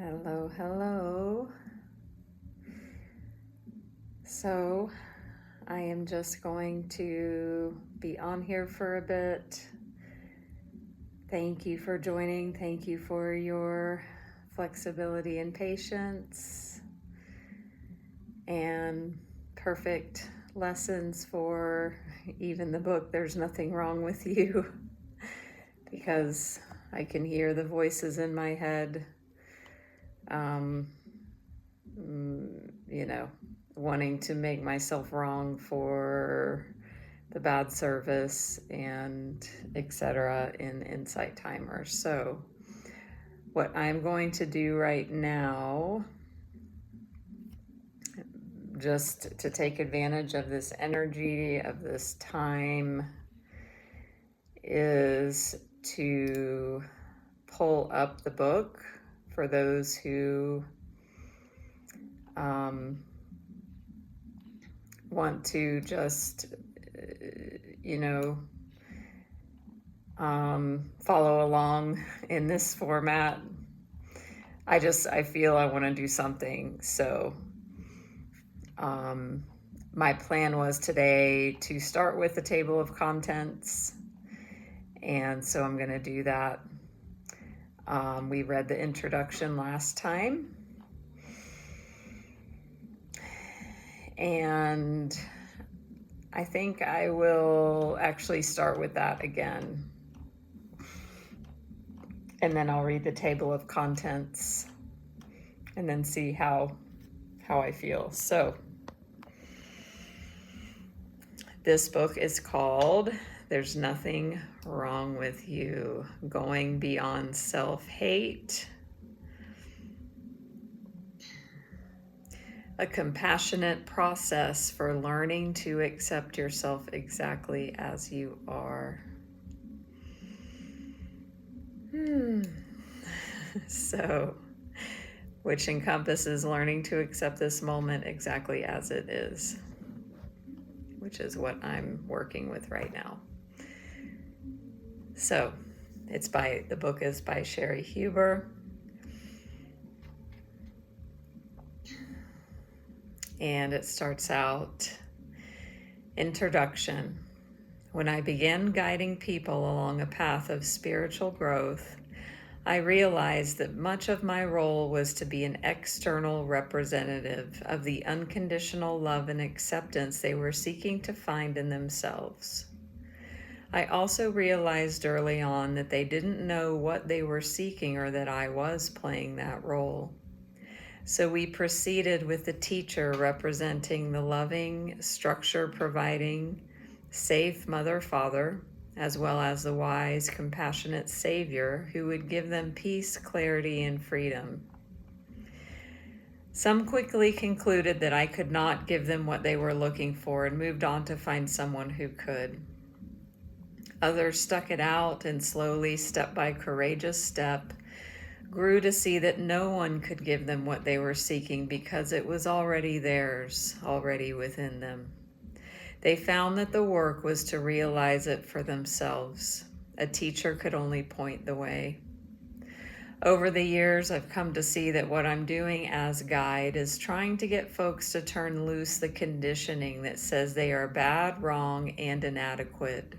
Hello, hello. So I am just going to be on here for a bit. Thank you for joining. Thank you for your flexibility and patience and perfect lessons for even the book, There's Nothing Wrong with You, because I can hear the voices in my head, wanting to make myself wrong for the bad service and etc. in Insight Timer. So what I'm going to do right now, just to take advantage of this energy, of this time, is to pull up the book for those who want to just, follow along in this format. I feel I want to do something. So my plan was today to start with the table of contents. And so I'm going to do that. We read the introduction last time. And I think I will actually start with that again. And then I'll read the table of contents and then see how I feel. So this book is called There's Nothing Wrong with You, Going Beyond Self-Hate. A compassionate process for learning to accept yourself exactly as you are. So, which encompasses learning to accept this moment exactly as it is, which is what I'm working with right now. So, the book is by Sherry Huber. And it starts out, Introduction. When I began guiding people along a path of spiritual growth, I realized that much of my role was to be an external representative of the unconditional love and acceptance they were seeking to find in themselves. I also realized early on that they didn't know what they were seeking or that I was playing that role. So we proceeded with the teacher representing the loving, structure-providing, safe mother-father, as well as the wise, compassionate savior who would give them peace, clarity, and freedom. Some quickly concluded that I could not give them what they were looking for and moved on to find someone who could. Others stuck it out and slowly, step by courageous step, grew to see that no one could give them what they were seeking because it was already theirs, already within them. They found that the work was to realize it for themselves. A teacher could only point the way. Over the years, I've come to see that what I'm doing as guide is trying to get folks to turn loose the conditioning that says they are bad, wrong, and inadequate,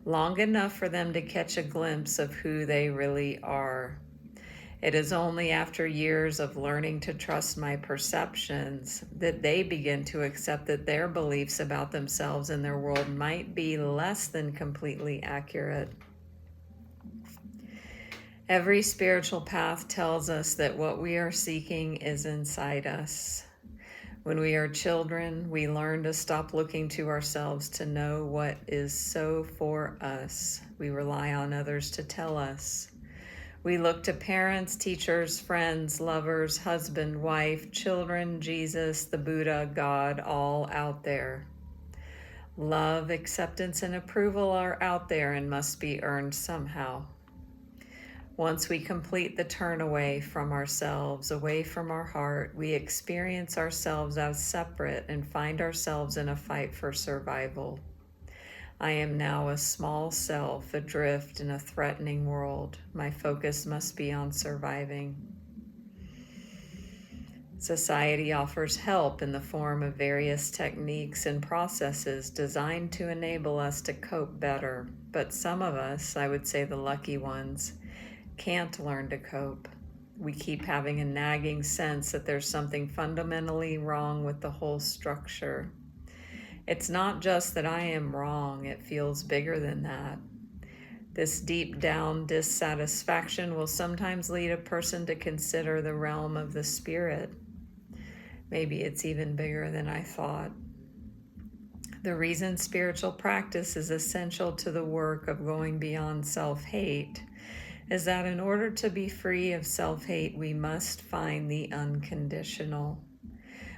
long enough for them to catch a glimpse of who they really are. It is only after years of learning to trust my perceptions that they begin to accept that their beliefs about themselves and their world might be less than completely accurate. Every spiritual path tells us that what we are seeking is inside us. When we are children, we learn to stop looking to ourselves to know what is so for us. We rely on others to tell us. We look to parents, teachers, friends, lovers, husband, wife, children, Jesus, the Buddha, God, all out there. Love, acceptance, and approval are out there and must be earned somehow. Once we complete the turn away from ourselves, away from our heart, we experience ourselves as separate and find ourselves in a fight for survival. I am now a small self, adrift in a threatening world. My focus must be on surviving. Society offers help in the form of various techniques and processes designed to enable us to cope better. But some of us, I would say the lucky ones, can't learn to cope. We keep having a nagging sense that there's something fundamentally wrong with the whole structure. It's not just that I am wrong, it feels bigger than that. This deep down dissatisfaction will sometimes lead a person to consider the realm of the spirit. Maybe it's even bigger than I thought. The reason spiritual practice is essential to the work of going beyond self-hate is that in order to be free of self-hate, we must find the unconditional.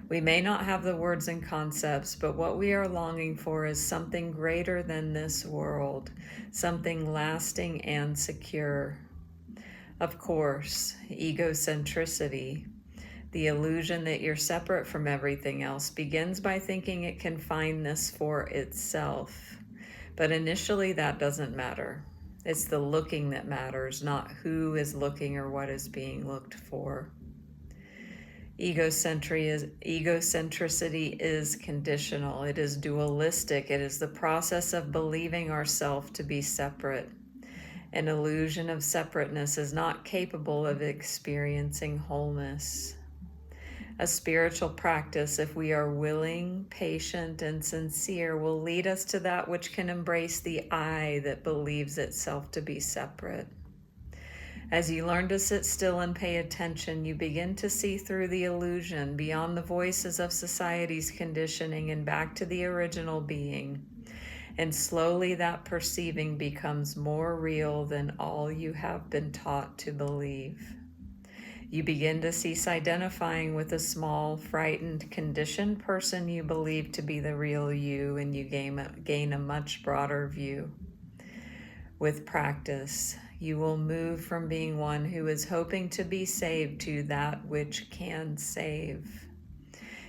We may not have the words and concepts, but what we are longing for is something greater than this world, something lasting and secure. Of course, egocentricity, the illusion that you're separate from everything else, begins by thinking it can find this for itself. But initially, that doesn't matter. It's the looking that matters, not who is looking or what is being looked for. Egocentricity is conditional. It is dualistic. It is the process of believing ourselves to be separate. An illusion of separateness is not capable of experiencing wholeness. A spiritual practice, if we are willing, patient, and sincere, will lead us to that which can embrace the I that believes itself to be separate. As you learn to sit still and pay attention, you begin to see through the illusion, beyond the voices of society's conditioning and back to the original being. And slowly that perceiving becomes more real than all you have been taught to believe. You begin to cease identifying with a small, frightened, conditioned person you believe to be the real you, and you gain a much broader view. With practice, you will move from being one who is hoping to be saved to that which can save.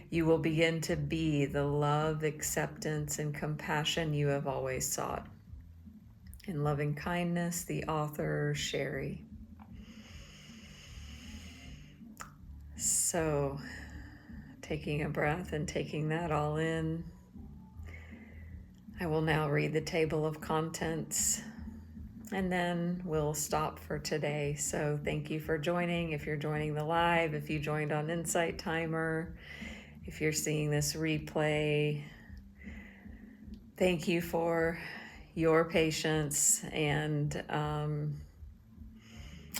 You will begin to be the love, acceptance, and compassion you have always sought. In loving kindness, the author, Sherry. So, taking a breath and taking that all in, I will now read the table of contents, and then we'll stop for today. So thank you for joining. If you're joining the live, if you joined on Insight Timer, if you're seeing this replay, thank you for your patience and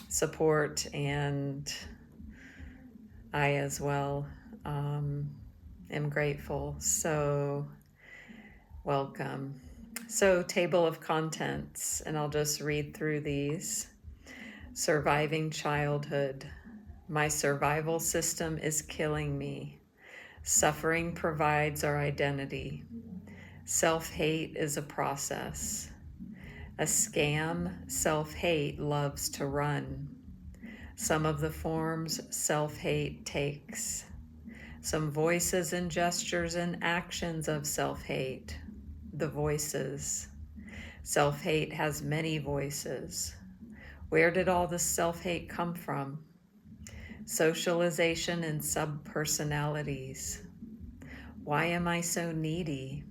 support, and I as well am grateful. So welcome. So table of contents, and I'll just read through these. Surviving childhood. My survival system is killing me. Suffering provides our identity. Self-hate is a process. A scam, self-hate loves to run. Some of the forms self-hate takes. Some voices and gestures and actions of self-hate. The voices. Self-hate has many voices. Where did all this self-hate come from? Socialization and subpersonalities. Why am I so needy?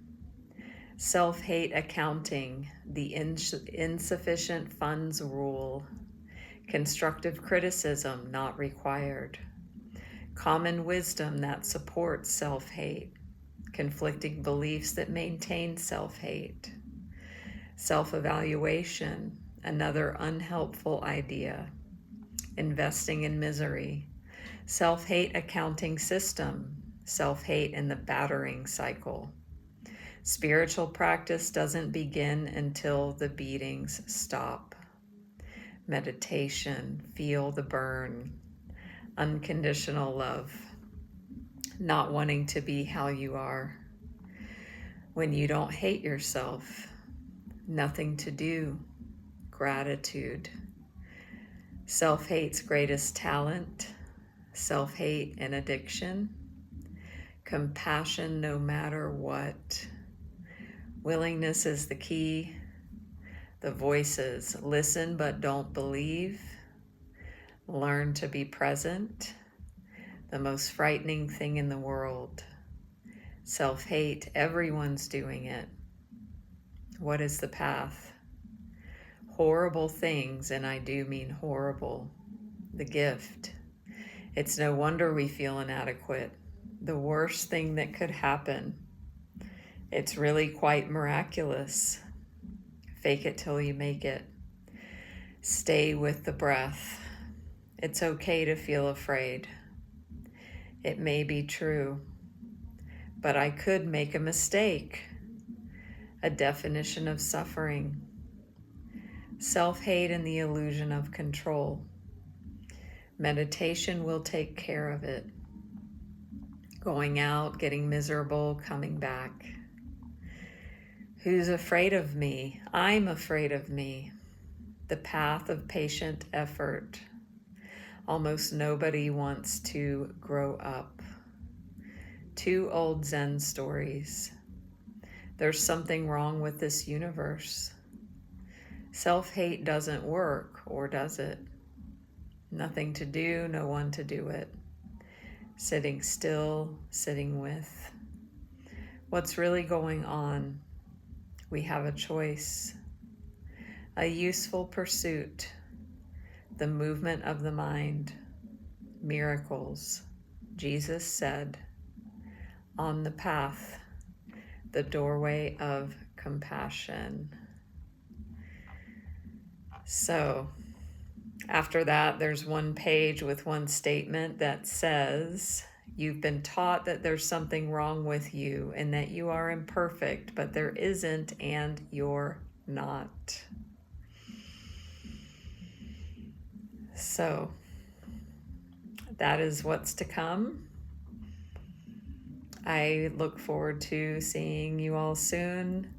Self-hate accounting, the insufficient funds rule. Constructive criticism not required. Common wisdom that supports self-hate. Conflicting beliefs that maintain self-hate. Self-evaluation, another unhelpful idea. Investing in misery. Self-hate accounting system. Self-hate in the battering cycle. Spiritual practice doesn't begin until the beatings stop. Meditation, feel the burn. Unconditional love. Not wanting to be how you are. When you don't hate yourself. Nothing to do. Gratitude. Self-hate's greatest talent. Self-hate and addiction. Compassion no matter what. Willingness is the key. The voices, listen but don't believe. Learn to be present. the most frightening thing in the world. Self-hate, everyone's doing it. What is the path? Horrible things, and I do mean horrible. The gift. It's no wonder we feel inadequate. The worst thing that could happen. It's really quite miraculous. Fake it till you make it. Stay with the breath. It's okay to feel afraid. It may be true, but I could make a mistake. A definition of suffering. Self-hate and the illusion of control. Meditation will take care of it. Going out, getting miserable, coming back. Who's afraid of me? I'm afraid of me. The path of patient effort. Almost nobody wants to grow up. 2 old Zen stories. There's something wrong with this universe. Self-hate doesn't work, or does it? Nothing to do, no one to do it. Sitting still, sitting with. What's really going on? We have a choice. A useful pursuit. The movement of the mind. Miracles. Jesus said, on the path, the doorway of compassion. So, after that, there's one page with one statement that says, you've been taught that there's something wrong with you and that you are imperfect, but there isn't, and you're not. So, that is what's to come. I look forward to seeing you all soon.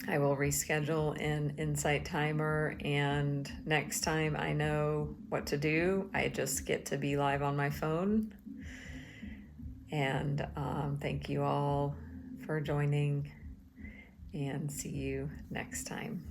I will reschedule an Insight Timer, and next time I know what to do. I just get to be live on my phone. And thank you all for joining, and see you next time.